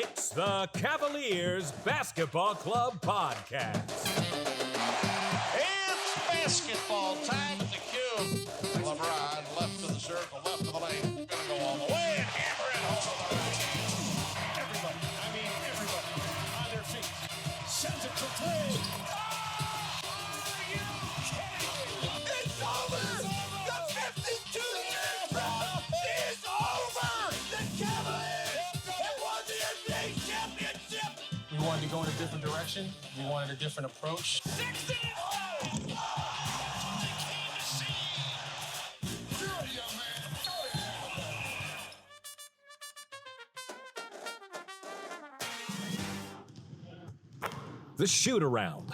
It's the Cavaliers Basketball Club Podcast. It's basketball time at the Cube. LeBron left to the circle, left to the lane. Gonna go all the way and hammer it home. Everybody on their feet. Sends it for three. Are you kidding me? It's over. The 52-year drought is over. The Cavaliers have won the NBA championship. We wanted to go in a different direction. We wanted a different approach. 60. The shoot-around.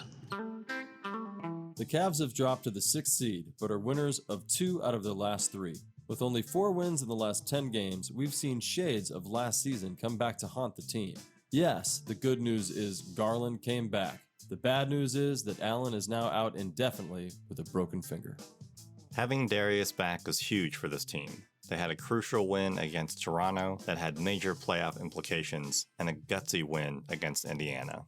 The Cavs have dropped to the 6th seed, but are winners of 2 out of their last 3. With only 4 wins in the last 10 games, we've seen shades of last season come back to haunt the team. Yes, the good news is Garland came back. The bad news is that Allen is now out indefinitely with a broken finger. Having Darius back was huge for this team. They had a crucial win against Toronto that had major playoff implications, and a gutsy win against Indiana.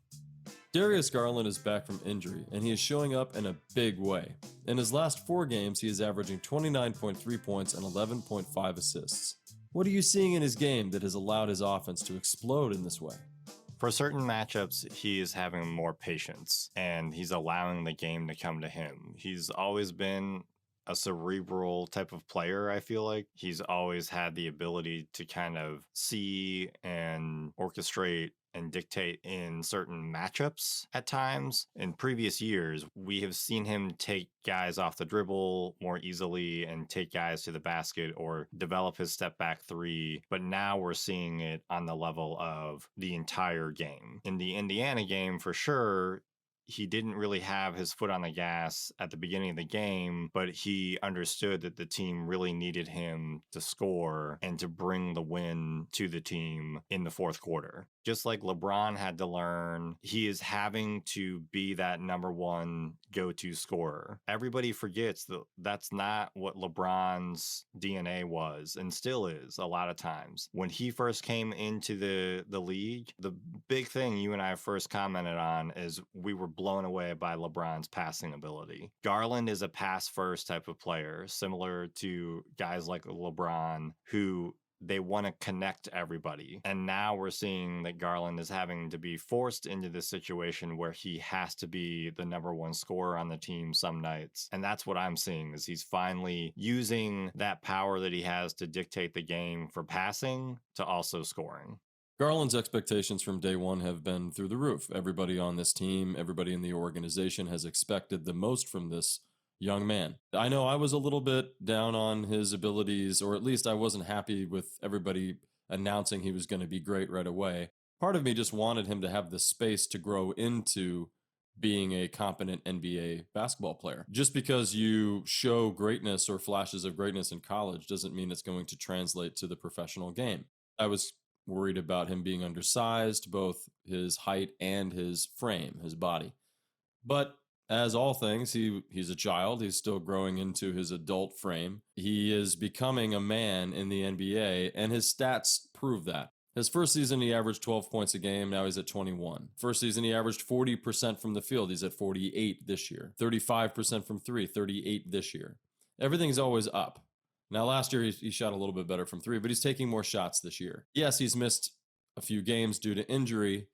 Darius Garland is back from injury, and he is showing up in a big way. In his last 4 games, he is averaging 29.3 points and 11.5 assists. What are you seeing in his game that has allowed his offense to explode in this way? For certain matchups, he is having more patience, and he's allowing the game to come to him. He's always been a cerebral type of player, I feel like. He's always had the ability to kind of see and orchestrate and dictate in certain matchups at times. In previous years, we have seen him take guys off the dribble more easily and take guys to the basket or develop his step back 3. But now we're seeing it on the level of the entire game. In the Indiana game, for sure, he didn't really have his foot on the gas at the beginning of the game, but he understood that the team really needed him to score and to bring the win to the team in the 4th quarter. Just like LeBron had to learn, he is having to be that number 1 go-to scorer. Everybody forgets that that's not what LeBron's DNA was and still is a lot of times. When he first came into the league, the big thing you and I first commented on is we were blown away by LeBron's passing ability. Garland is a pass-first type of player, similar to guys like LeBron, who they want to connect everybody. And now we're seeing that Garland is having to be forced into this situation where he has to be the number 1 scorer on the team some nights. And that's what I'm seeing, is he's finally using that power that he has to dictate the game for passing to also scoring. Garland's expectations from day one have been through the roof. Everybody on this team, everybody in the organization has expected the most from this young man. I know I was a little bit down on his abilities, or at least I wasn't happy with everybody announcing he was going to be great right away. Part of me just wanted him to have the space to grow into being a competent NBA basketball player. Just because you show greatness or flashes of greatness in college doesn't mean it's going to translate to the professional game. I was worried about him being undersized, both his height and his frame, his body. But as all things, he's a child. He's still growing into his adult frame. He is becoming a man in the NBA, and his stats prove that. His first season, he averaged 12 points a game. Now he's at 21. First season, he averaged 40% from the field. He's at 48 this year. 35% from 3, 38 this year. Everything's always up. Now, last year, he shot a little bit better from 3, but he's taking more shots this year. Yes, he's missed a few games due to injury.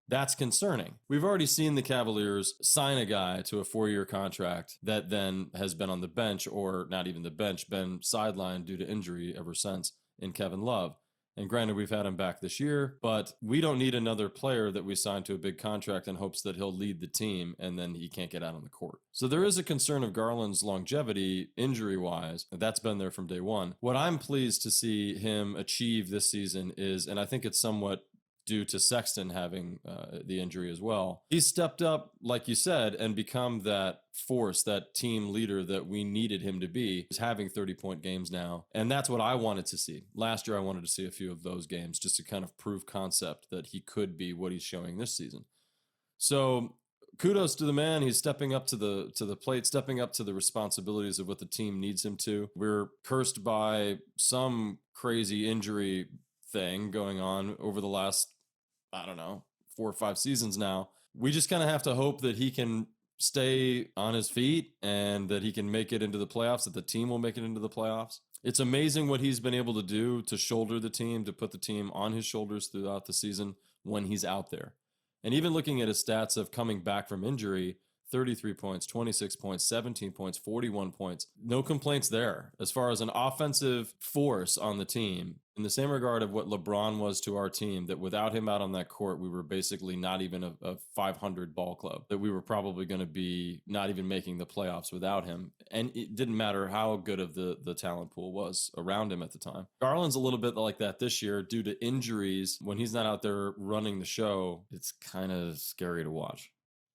That's concerning. We've already seen the Cavaliers sign a guy to a 4-year contract that then has been on the bench, or not even the bench, been sidelined due to injury ever since, in Kevin Love. And granted, we've had him back this year, but we don't need another player that we sign to a big contract in hopes that he'll lead the team and then he can't get out on the court. So there is a concern of Garland's longevity, injury-wise. That's been there from day one. What I'm pleased to see him achieve this season is, and I think it's somewhat due to Sexton having the injury as well, he's stepped up, like you said, and become that force, that team leader that we needed him to be. He's having 30-point games now, and that's what I wanted to see. Last year, I wanted to see a few of those games just to kind of prove concept that he could be what he's showing this season. So kudos to the man. He's stepping up to the plate, stepping up to the responsibilities of what the team needs him to. We're cursed by some crazy injury thing going on over the last I don't know, 4 or 5 seasons now. We just kind of have to hope that he can stay on his feet and that he can make it into the playoffs, that the team will make it into the playoffs. It's amazing what he's been able to do to shoulder the team, to put the team on his shoulders throughout the season when he's out there. And even looking at his stats of coming back from injury, 33 points, 26 points, 17 points, 41 points. No complaints there as far as an offensive force on the team. In the same regard of what LeBron was to our team, that without him out on that court, we were basically not even a 500 ball club, that we were probably going to be not even making the playoffs without him. And it didn't matter how good of the talent pool was around him at the time. Garland's a little bit like that this year due to injuries. When he's not out there running the show, it's kind of scary to watch.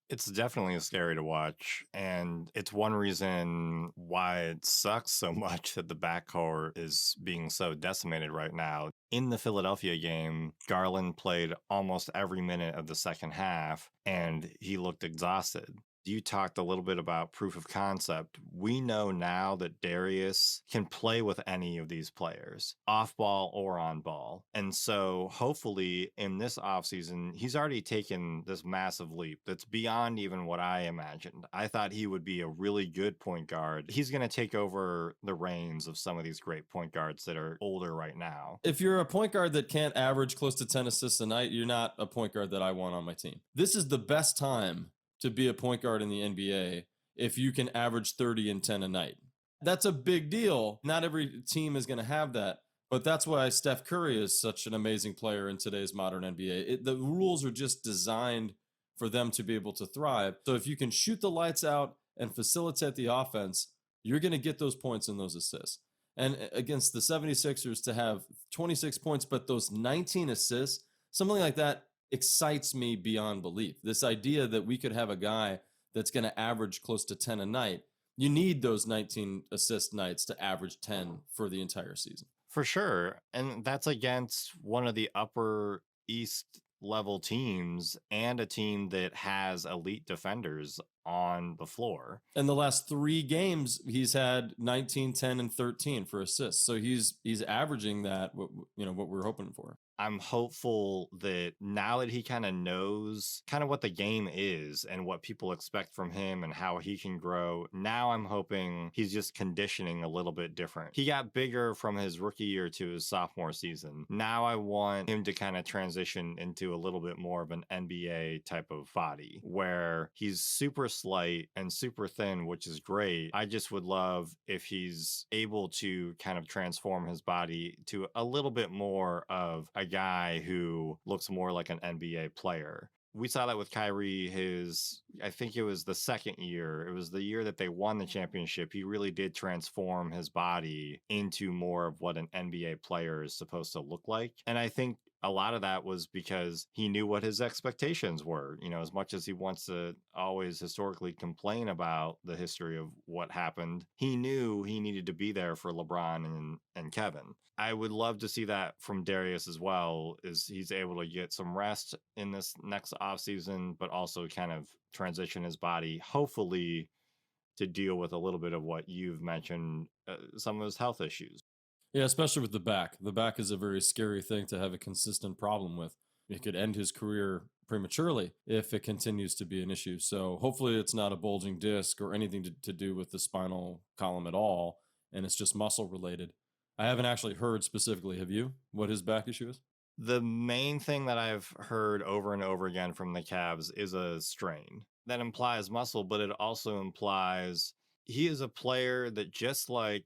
It's definitely scary to watch, and it's one reason why it sucks so much that the backcourt is being so decimated right now. In the Philadelphia game, Garland played almost every minute of the second half, and he looked exhausted. You talked a little bit about proof of concept. We know now that Darius can play with any of these players, off ball or on ball. And so hopefully in this offseason, he's already taken this massive leap that's beyond even what I imagined. I thought he would be a really good point guard. He's going to take over the reins of some of these great point guards that are older right now. If you're a point guard that can't average close to 10 assists a night, you're not a point guard that I want on my team. This is the best time to be a point guard in the NBA if you can average 30 and 10 a night. That's a big deal. Not every team is going to have that, but that's why Steph Curry is such an amazing player in today's modern NBA. The rules are just designed for them to be able to thrive. So if you can shoot the lights out and facilitate the offense, you're going to get those points and those assists. And against the 76ers to have 26 points, but those 19 assists, something like that excites me beyond belief. This idea that we could have a guy that's going to average close to 10 a night. You need those 19 assist nights to average 10 for the entire season. For sure. And that's against one of the upper East level teams and a team that has elite defenders on the floor. In the last 3 games, he's had 19, 10, and 13 for assists. So he's averaging that, what we're hoping for. I'm hopeful that now that he kind of knows kind of what the game is and what people expect from him and how he can grow, now I'm hoping he's just conditioning a little bit different. He got bigger from his rookie year to his sophomore season. Now I want him to kind of transition into a little bit more of an NBA type of body where he's super slight and super thin, which is great. I just would love if he's able to kind of transform his body to a little bit more of a guy who looks more like an NBA player. We saw that with Kyrie, I think it was the second year. It was the year that they won the championship. He really did transform his body into more of what an NBA player is supposed to look like. And I think a lot of that was because he knew what his expectations were. As much as he wants to always historically complain about the history of what happened, he knew he needed to be there for LeBron and Kevin. I would love to see that from Darius as well, is he's able to get some rest in this next offseason, but also kind of transition his body, hopefully to deal with a little bit of what you've mentioned, some of his health issues. Yeah, especially with the back. The back is a very scary thing to have a consistent problem with. It could end his career prematurely if it continues to be an issue. So hopefully it's not a bulging disc or anything to do with the spinal column at all, and it's just muscle related. I haven't actually heard specifically, have you, what his back issue is? The main thing that I've heard over and over again from the Cavs is a strain. That implies muscle, but it also implies he is a player that, just like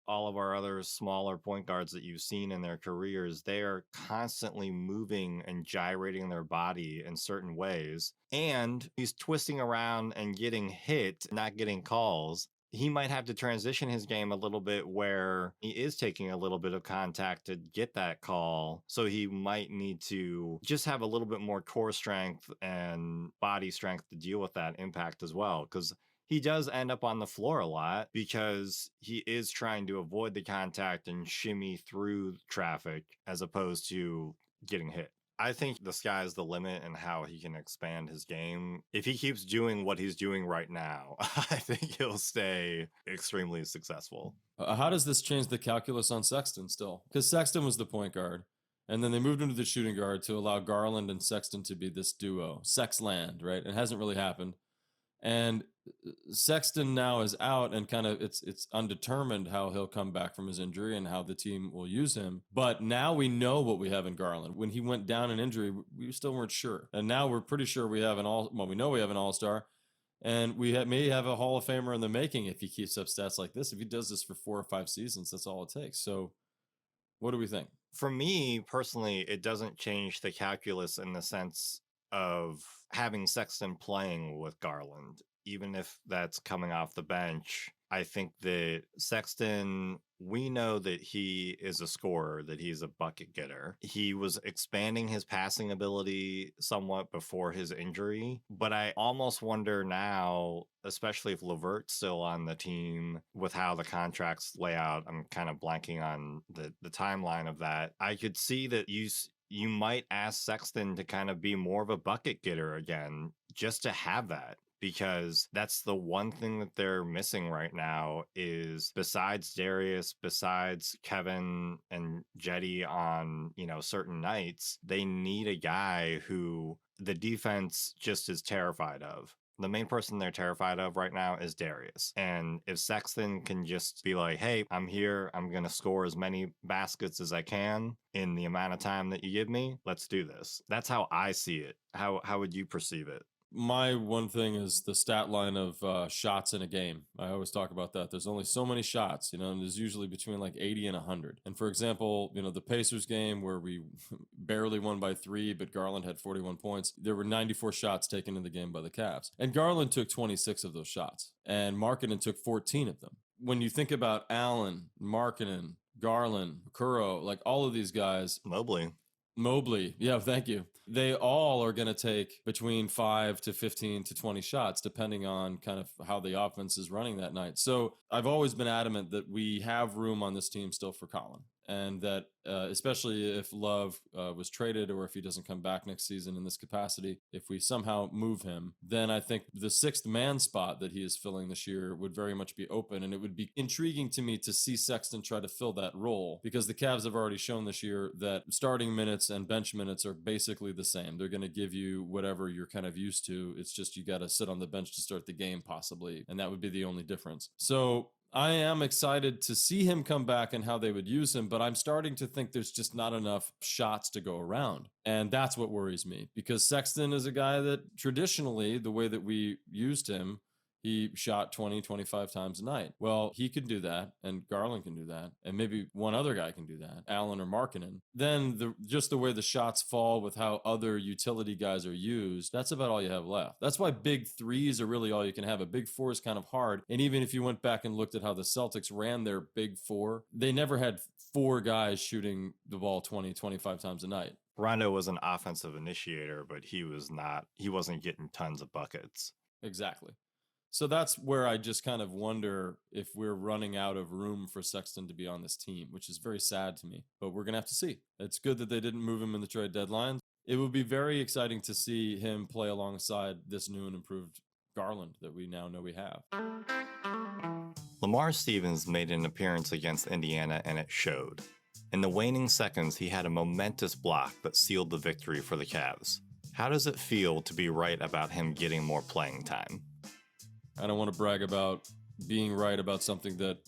all of our other smaller point guards that you've seen in their careers, they are constantly moving and gyrating their body in certain ways. And he's twisting around and getting hit, not getting calls. He might have to transition his game a little bit where he is taking a little bit of contact to get that call. So he might need to just have a little bit more core strength and body strength to deal with that impact as well. Because he does end up on the floor a lot because he is trying to avoid the contact and shimmy through traffic as opposed to getting hit. I think the sky's the limit in how he can expand his game. If he keeps doing what he's doing right now, I think he'll stay extremely successful. How does this change the calculus on Sexton still? Because Sexton was the point guard. And then they moved him to the shooting guard to allow Garland and Sexton to be this duo. Sexland, right? It hasn't really happened. And Sexton now is out, and kind of it's undetermined how he'll come back from his injury and how the team will use him. But now we know what we have in Garland. When he went down in injury, we still weren't sure. And now we're pretty sure we have we know we have an all-star. And we may have a Hall of Famer in the making if he keeps up stats like this. If he does this for 4 or 5 seasons, that's all it takes. So what do we think? For me personally, it doesn't change the calculus in the sense of having Sexton playing with Garland, even if that's coming off the bench. I think that Sexton, we know that he is a scorer, that he's a bucket getter. He was expanding his passing ability somewhat before his injury, but I almost wonder now, especially if LeVert's still on the team, with how the contracts lay out. I'm kind of blanking on the timeline of that. I could see that you might ask Sexton to kind of be more of a bucket getter again, just to have that. Because that's the one thing that they're missing right now is, besides Darius, besides Kevin and Jetty on, certain nights, they need a guy who the defense just is terrified of. The main person they're terrified of right now is Darius. And if Sexton can just be like, hey, I'm here, I'm going to score as many baskets as I can in the amount of time that you give me, let's do this. That's how I see it. How would you perceive it? My one thing is the stat line of shots in a game. I always talk about that. There's only so many shots, and there's usually between like 80 and 100. And for example, the Pacers game where we barely won by 3, but Garland had 41 points. There were 94 shots taken in the game by the Cavs. And Garland took 26 of those shots, and Markkanen took 14 of them. When you think about Allen, Markkanen, Garland, Kuro, like all of these guys. Mobley. Yeah, thank you. They all are going to take between 5 to 15 to 20 shots, depending on kind of how the offense is running that night. So I've always been adamant that we have room on this team still for Colin. And that especially if Love was traded, or if he doesn't come back next season in this capacity, if we somehow move him, then I think the 6th man spot that he is filling this year would very much be open. And it would be intriguing to me to see Sexton try to fill that role, because the Cavs have already shown this year that starting minutes and bench minutes are basically the same. They're going to give you whatever you're kind of used to. It's just you got to sit on the bench to start the game possibly. And that would be the only difference. So I am excited to see him come back and how they would use him, but I'm starting to think there's just not enough shots to go around. And that's what worries me, because Sexton is a guy that traditionally, the way that we used him, he shot 20, 25 times a night. Well, he can do that, and Garland can do that, and maybe one other guy can do that, Allen or Markkanen. Then just the way the shots fall with how other utility guys are used, that's about all you have left. That's why big threes are really all you can have. A big four is kind of hard. And even if you went back and looked at how the Celtics ran their big four, they never had 4 guys shooting the ball 20, 25 times a night. Rondo was an offensive initiator, but he wasn't getting tons of buckets. Exactly. So that's where I just kind of wonder if we're running out of room for Sexton to be on this team, which is very sad to me. But we're going to have to see. It's good that they didn't move him in the trade deadline. It would be very exciting to see him play alongside this new and improved Garland that we now know we have. Lamar Stevens made an appearance against Indiana, and it showed. In the waning seconds, he had a momentous block that sealed the victory for the Cavs. How does it feel to be right about him getting more playing time? I don't want to brag about being right about something that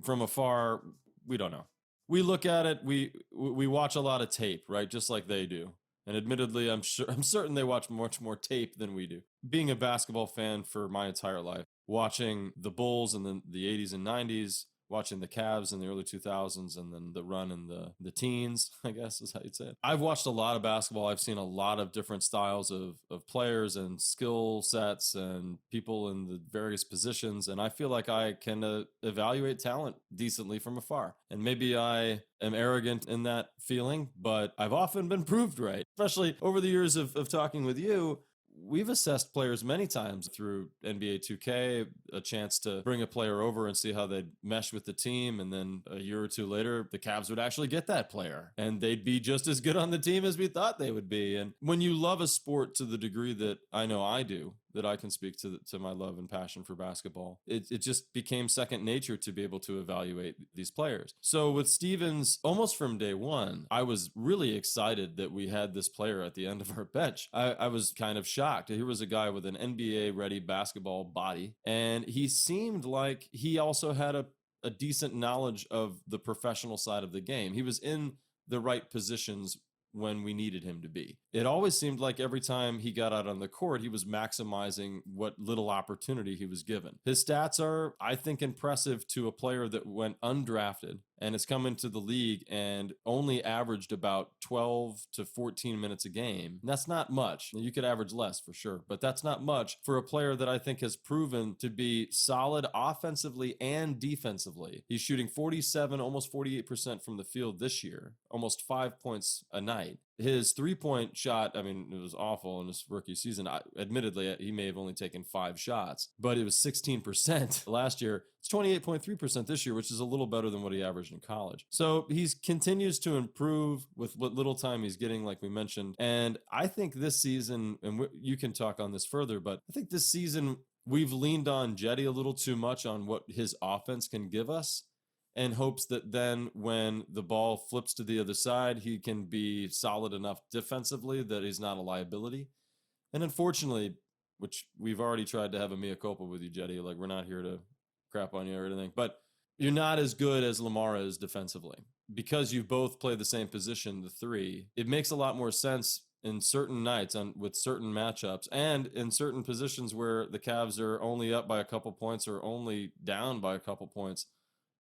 from afar, we don't know. We look at it, we watch a lot of tape, right? Just like they do. And admittedly, I'm certain they watch much more tape than we do. Being a basketball fan for my entire life, watching the Bulls in the 80s and 90s, watching the Cavs in the early 2000s, and then the run in the teens, I guess is how you'd say it. I've watched a lot of basketball. I've seen a lot of different styles of players and skill sets and people in the various positions. And I feel like I can evaluate talent decently from afar. And maybe I am arrogant in that feeling, but I've often been proved right, especially over the years of talking with you. We've assessed players many times through NBA 2K, a chance to bring a player over and see how they'd mesh with the team. And then a year or two later, the Cavs would actually get that player and they'd be just as good on the team as we thought they would be. And when you love a sport to the degree that I know I do, that I can speak to my love and passion for basketball. It just became second nature to be able to evaluate these players. So with Stevens, almost from day one, I was really excited that we had this player at the end of our bench. I was kind of shocked. Here was a guy with an NBA-ready basketball body, and he seemed like he also had a decent knowledge of the professional side of the game. He was in the right positions when we needed him to be. It always seemed like every time he got out on the court, he was maximizing what little opportunity he was given. His stats are, I think, impressive to a player that went undrafted and has come into the league and only averaged about 12 to 14 minutes a game. And that's not much. You could average less for sure, but that's not much for a player that I think has proven to be solid offensively and defensively. He's shooting 47, almost 48% from the field this year, almost 5 points a night. His three-point shot, I mean, it was awful in his rookie season. Admittedly, he may have only taken 5 shots, but it was 16% last year. It's 28.3% this year, which is a little better than what he averaged in college. So he continues to improve with what little time he's getting, like we mentioned. And I think this season, and you can talk on this further, but I think this season we've leaned on Jetty a little too much on what his offense can give us, and hopes that then when the ball flips to the other side, he can be solid enough defensively that he's not a liability. And unfortunately, which we've already tried to have a mea culpa with you, Jetty, like we're not here to crap on you or anything, but you're not as good as Lamar is defensively. Because you both play the same position, the three, it makes a lot more sense in certain nights with certain matchups and in certain positions where the Cavs are only up by a couple points or only down by a couple points,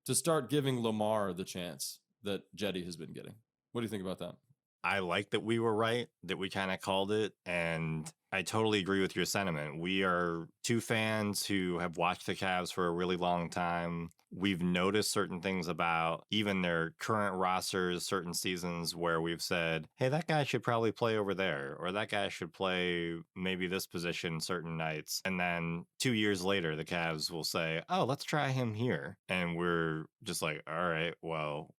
to start giving Lamar the chance that Jetty has been getting. What do you think about that? I like that we were right, that we kind of called it, and I totally agree with your sentiment. We are two fans who have watched the Cavs for a really long time. We've noticed certain things about even their current rosters, certain seasons where we've said, hey, that guy should probably play over there, or that guy should play maybe this position certain nights. And then 2 years later, the Cavs will say, oh, let's try him here. And we're just like, all right, well,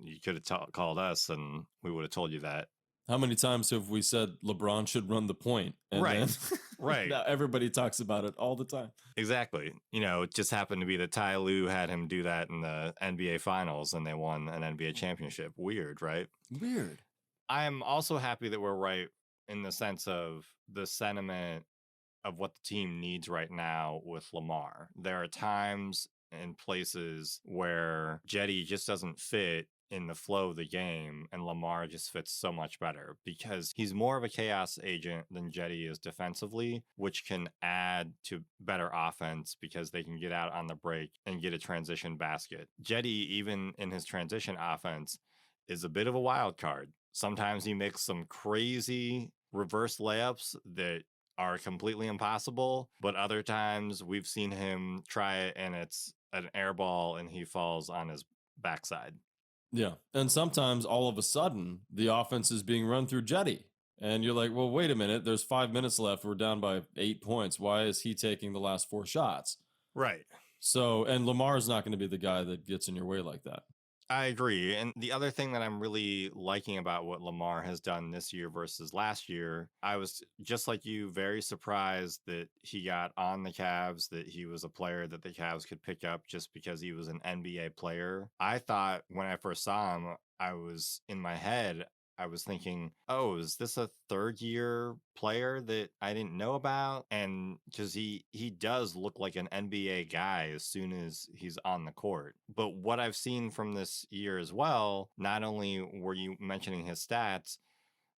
you could have called us and we would have told you that. How many times have we said LeBron should run the point? And right. Then right. Now everybody talks about it all the time. Exactly. You know, it just happened to be that Ty Lue had him do that in the NBA Finals and they won an NBA championship. Weird, right? Weird. I'm also happy that we're right in the sense of the sentiment of what the team needs right now with Lamar. There are times and places where Jetty just doesn't fit in the flow of the game, and Lamar just fits so much better because he's more of a chaos agent than Jetty is defensively, which can add to better offense because they can get out on the break and get a transition basket. Jetty, even in his transition offense, is a bit of a wild card. Sometimes he makes some crazy reverse layups that are completely impossible, but other times we've seen him try it and it's an air ball and he falls on his backside. Yeah. And sometimes all of a sudden the offense is being run through Jetty. And you're like, well, wait a minute. There's 5 minutes left. We're down by 8 points. Why is he taking the last 4 shots? Right. So, and Lamar's not going to be the guy that gets in your way like that. I agree. And the other thing that I'm really liking about what Lamar has done this year versus last year, I was just like you, very surprised that he got on the Cavs, that he was a player that the Cavs could pick up just because he was an NBA player. I thought when I first saw him, I was in my head, I was thinking, oh, is this a third year player that I didn't know about? And because he does look like an NBA guy as soon as he's on the court. But what I've seen from this year as well, not only were you mentioning his stats,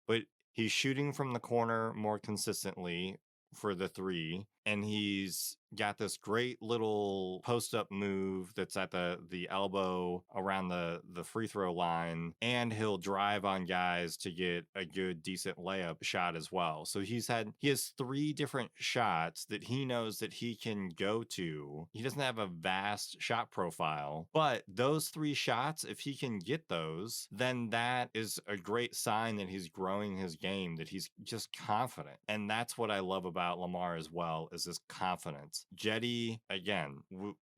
but he's shooting from the corner more consistently for the three. And he's got this great little post-up move that's at the elbow around the free throw line. And he'll drive on guys to get a good, decent layup shot as well. So he has 3 different shots that he knows that he can go to. He doesn't have a vast shot profile, but those 3 shots, if he can get those, then that is a great sign that he's growing his game, that he's just confident. And that's what I love about Lamar as well, is his confidence. Jetty, again,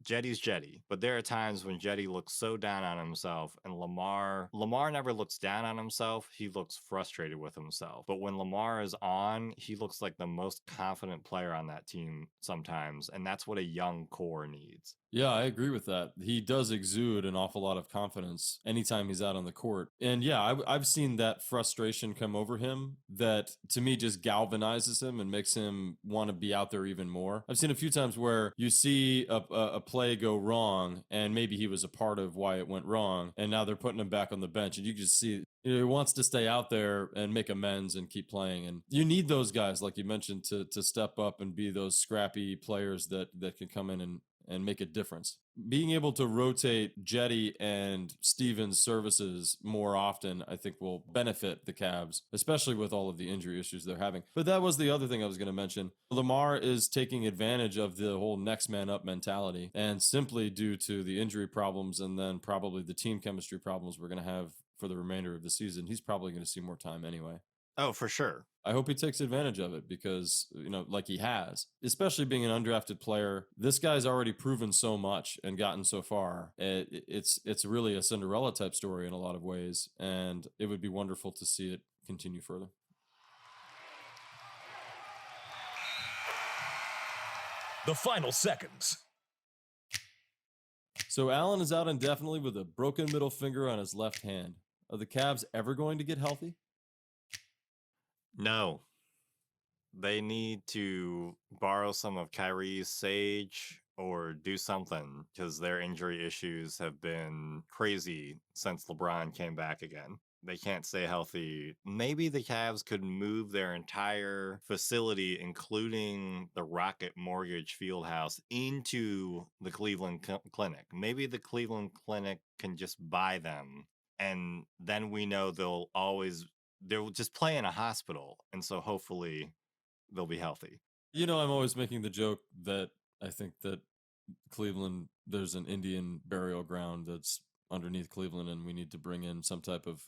Jetty's Jetty, but there are times when Jetty looks so down on himself, and Lamar never looks down on himself. He looks frustrated with himself. But when Lamar is on, he looks like the most confident player on that team sometimes, and that's what a young core needs. Yeah, I agree with that. He does exude an awful lot of confidence anytime he's out on the court. And yeah, I've seen that frustration come over him that to me just galvanizes him and makes him want to be out there even more. I've seen a few times where you see a play go wrong and maybe he was a part of why it went wrong. And now they're putting him back on the bench and you just see he wants to stay out there and make amends and keep playing. And you need those guys, like you mentioned, to step up and be those scrappy players that can come in and make a difference. Being able to rotate Jetty and Stevens' services more often, I think, will benefit the Cavs, especially with all of the injury issues they're having. But that was the other thing I was going to mention. Lamar is taking advantage of the whole next man up mentality, and simply due to the injury problems and then probably the team chemistry problems we're going to have for the remainder of the season, he's probably going to see more time anyway. Oh, for sure. I hope he takes advantage of it because, like he has, especially being an undrafted player. This guy's already proven so much and gotten so far. It's really a Cinderella type story in a lot of ways, and it would be wonderful to see it continue further. The final seconds. So Allen is out indefinitely with a broken middle finger on his left hand. Are the Cavs ever going to get healthy? No. They need to borrow some of Kyrie's sage or do something because their injury issues have been crazy since LeBron came back again. They can't stay healthy. Maybe the Cavs could move their entire facility, including the Rocket Mortgage Fieldhouse, into the Cleveland Clinic. Maybe the Cleveland Clinic can just buy them, and then we know they'll just play in a hospital, and so hopefully they'll be healthy. I'm always making the joke that I think that Cleveland, there's an Indian burial ground that's underneath Cleveland, and we need to bring in some type of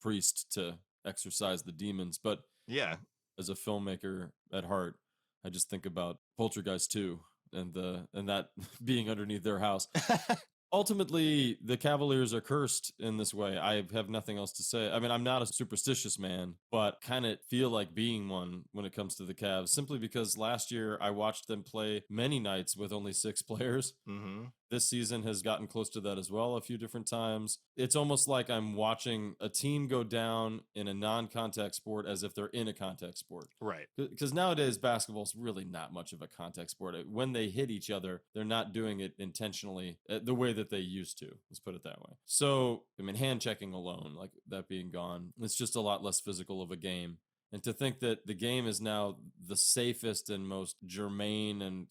priest to exorcise the demons. But yeah, as a filmmaker at heart, I just think about Poltergeist 2 and that being underneath their house. Ultimately, the Cavaliers are cursed in this way. I have nothing else to say. I mean, I'm not a superstitious man, but kind of feel like being one when it comes to the Cavs, simply because last year I watched them play many nights with only 6 players. Mm-hmm. This season has gotten close to that as well a few different times. It's almost like I'm watching a team go down in a non-contact sport as if they're in a contact sport. Right. Because nowadays basketball is really not much of a contact sport. When they hit each other, they're not doing it intentionally the way that they used to. Let's put it that way. So, I mean, hand checking alone, like that being gone, it's just a lot less physical of a game. And to think that the game is now the safest and most germane and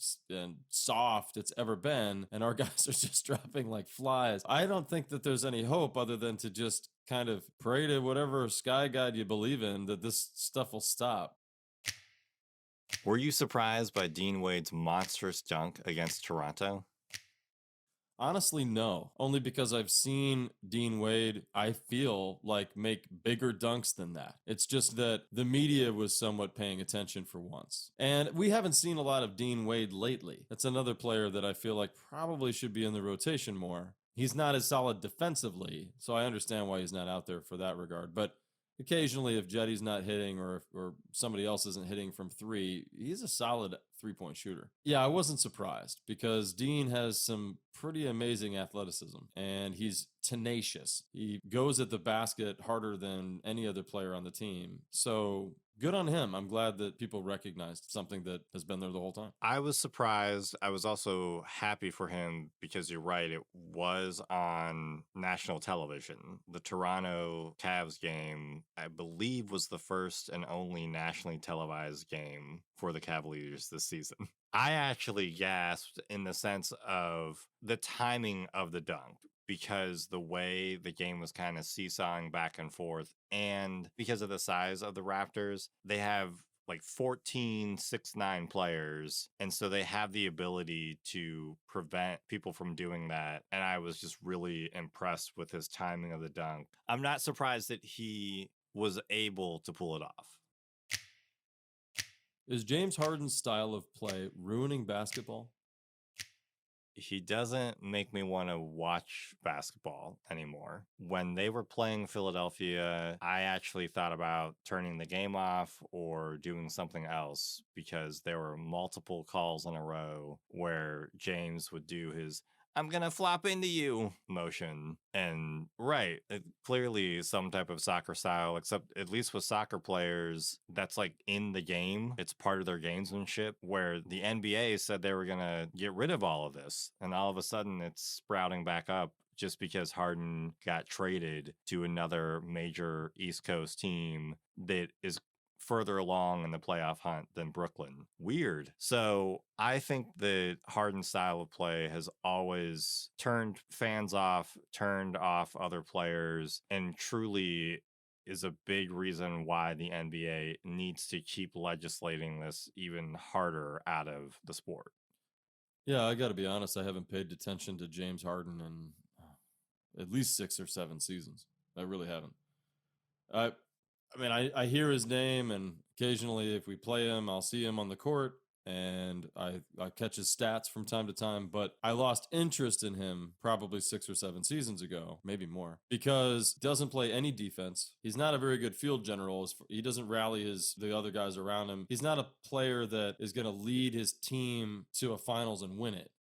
soft it's ever been, and our guys are just dropping like flies. I don't think that there's any hope other than to just kind of pray to whatever sky god you believe in that this stuff will stop. Were you surprised by Dean Wade's monstrous dunk against Toronto? Honestly, no. Only because I've seen Dean Wade, I feel like, make bigger dunks than that. It's just that the media was somewhat paying attention for once. And we haven't seen a lot of Dean Wade lately. That's another player that I feel like probably should be in the rotation more. He's not as solid defensively, so I understand why he's not out there for that regard. But occasionally, if Jetty's not hitting or somebody else isn't hitting from 3, he's a solid 3-point shooter. Yeah, I wasn't surprised because Dean has some pretty amazing athleticism and he's tenacious. He goes at the basket harder than any other player on the team. So good on him. I'm glad that people recognized something that has been there the whole time. I was surprised. I was also happy for him because you're right. It was on national television. The Toronto Cavs game, I believe, was the first and only nationally televised game for the Cavaliers this season. I actually gasped in the sense of the timing of the dunk, because the way the game was kind of seesawing back and forth, and because of the size of the Raptors, they have like 14 6'9" players, and so they have the ability to prevent people from doing that. And I was just really impressed with his timing of the dunk. I'm not surprised that he was able to pull it off. Is James Harden's style of play ruining basketball? He doesn't make me want to watch basketball anymore. When they were playing Philadelphia, I actually thought about turning the game off or doing something else because there were multiple calls in a row where James would do his "I'm gonna flop into you" motion. And clearly some type of soccer style, except at least with soccer players, that's like in the game. It's part of their gamesmanship, where the NBA said they were gonna get rid of all of this. And all of a sudden it's sprouting back up just because Harden got traded to another major East Coast team that is further along in the playoff hunt than Brooklyn. Weird. So I think the Harden style of play has always turned fans off, turned off other players, and truly is a big reason why the NBA needs to keep legislating this even harder out of the sport. Yeah, I got to be honest. I haven't paid attention to James Harden in at least 6 or 7 seasons. I really haven't. I mean, I hear his name, and occasionally if we play him, I'll see him on the court, and I catch his stats from time to time, but I lost interest in him probably 6 or 7 seasons ago, maybe more, because he doesn't play any defense. He's not a very good field general. He doesn't rally the other guys around him. He's not a player that is going to lead his team to a finals and win it.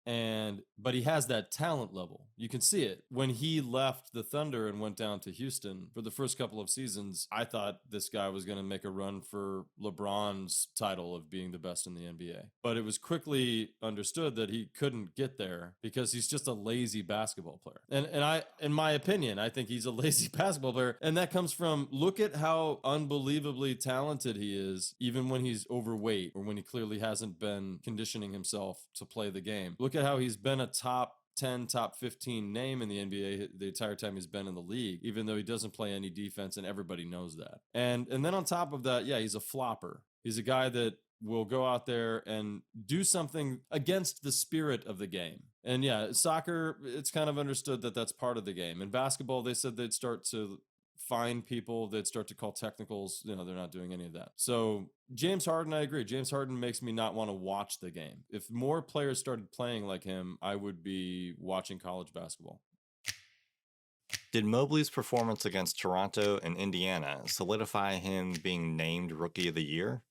But he has that talent level. You can see it. When he left the Thunder and went down to Houston for the first couple of seasons, I thought this guy was going to make a run for LeBron's title of being the best in the NBA. But it was quickly understood that he couldn't get there because he's just a lazy basketball player. And I, in my opinion, I think he's a lazy basketball player. And that comes from, look at how unbelievably talented he is, even when he's overweight or when he clearly hasn't been conditioning himself to play the game. Look at how he's been a top 10, top 15 name in the NBA the entire time he's been in the league, even though he doesn't play any defense, and everybody knows that. And then on top of that, yeah, he's a flopper. He's a guy that will go out there and do something against the spirit of the game. And yeah, soccer, it's kind of understood that that's part of the game. In basketball, they said they'd start to find people that start to call technicals. They're not doing any of that. So James Harden, I agree. James Harden makes me not want to watch the game. If more players started playing like him, I would be watching college basketball. Did Mobley's performance against Toronto and Indiana solidify him being named Rookie of the Year?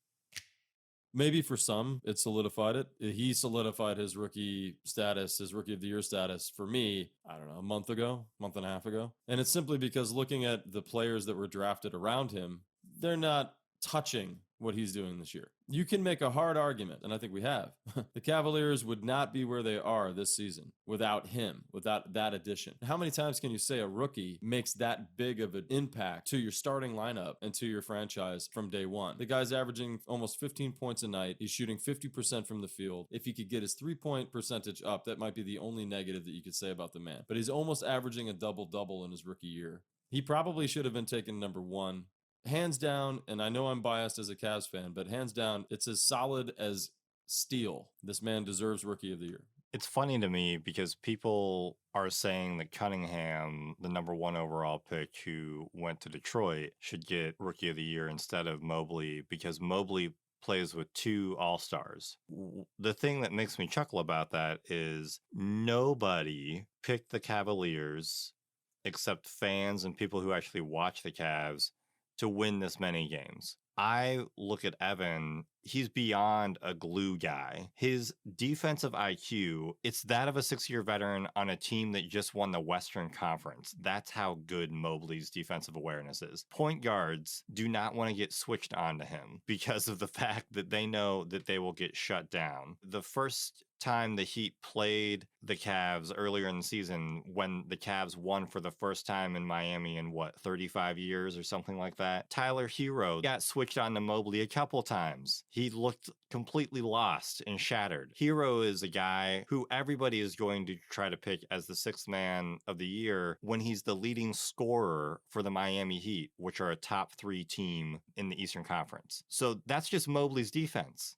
Maybe for some, it solidified it. He solidified his rookie status, his Rookie of the Year status for me, I don't know, a month and a half ago. And it's simply because looking at the players that were drafted around him, they're not touching what he's doing this year. You can make a hard argument, and I think we have. The Cavaliers would not be where they are this season without him, without that addition. How many times can you say a rookie makes that big of an impact to your starting lineup and to your franchise from day one? The guy's averaging almost 15 points a night. He's shooting 50% from the field. If he could get his 3-point percentage up, that might be the only negative that you could say about the man. But he's almost averaging a double-double in his rookie year. He probably should have been taken number 1. Hands down, and I know I'm biased as a Cavs fan, but hands down, it's as solid as steel. This man deserves Rookie of the Year. It's funny to me because people are saying that Cunningham, the number 1 overall pick who went to Detroit, should get Rookie of the Year instead of Mobley because Mobley plays with 2 All-Stars. The thing that makes me chuckle about that is nobody picked the Cavaliers except fans and people who actually watch the Cavs to win this many games. I look at Evan, he's beyond a glue guy. His defensive IQ, it's that of a 6-year veteran on a team that just won the Western Conference. That's how good Mobley's defensive awareness is. Point guards do not want to get switched on to him because of the fact that they know that they will get shut down. The first time the Heat played the Cavs earlier in the season, when the Cavs won for the first time in Miami in 35 years or something like that, Tyler Hero got switched on to Mobley a couple times. He looked completely lost and shattered. Hero is a guy who everybody is going to try to pick as the 6th man of the year when he's the leading scorer for the Miami Heat, which are a top 3 team in the Eastern Conference. So that's just Mobley's defense.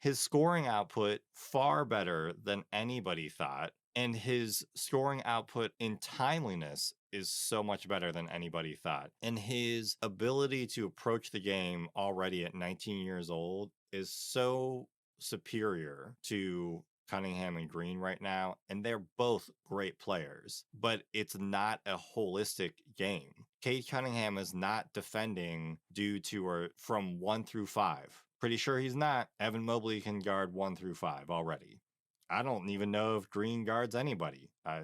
His scoring output far better than anybody thought, and his scoring output in timeliness is so much better than anybody thought. And his ability to approach the game already at 19 years old is so superior to Cunningham and Green right now, and they're both great players, but it's not a holistic game. Cade Cunningham is not defending due to or from 1 through 5. Pretty sure he's not. Evan Mobley can guard 1 through 5 already. I don't even know if Green guards anybody. I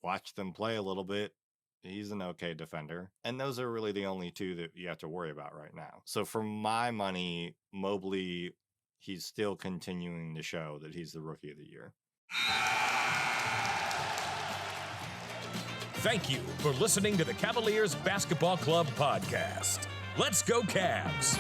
watched them play a little bit. He's an okay defender. And those are really the only two that you have to worry about right now. So for my money, Mobley, he's still continuing to show that he's the rookie of the year. Thank you for listening to the Cavaliers Basketball Club podcast. Let's go Cavs!